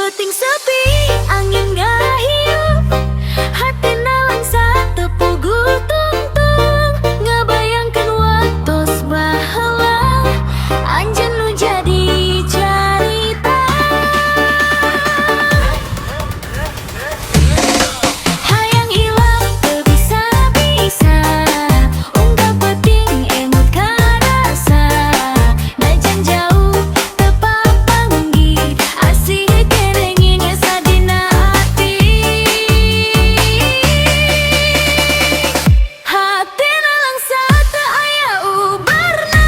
peting sepi, angin gak hiup, hati nalangsa tepugul tungtung. Ngebayangkan waktu baheula, anjeun nu jadi carita. Hayang hilang teu bisa-bisa, ungkap peting emut karasa. Najan jauh teu papanggih, asih keneh nginges sadina hati. Hati nalangsa teu aya ubarna,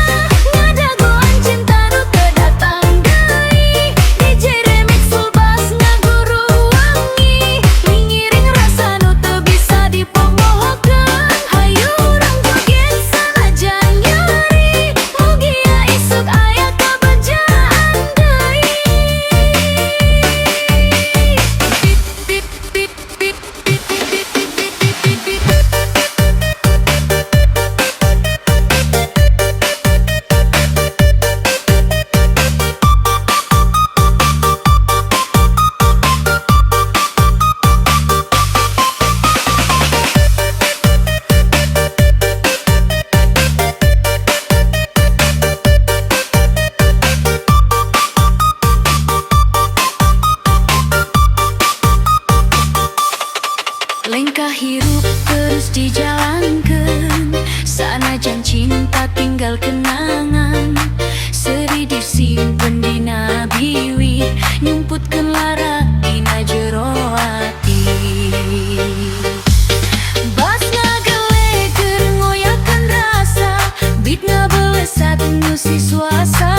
ngadagoan cinta nu teu datang deui. DJ Remix Sulbas ngaguru wangi, ngiring rasa nu teu bisa dipomohkeun. Hayu urang joget sanajan nyeri, mugia isuk aya kabajaan deui. Lengkah hirup terus dijalankan, sanajan cinta tinggal kenangan. Sedih disimpen dina biwih, nyumputkeun lara dina jero hati. Bas ngagelekeun ngoyakeun rasa, beat ngabelesat ngeusi suasana.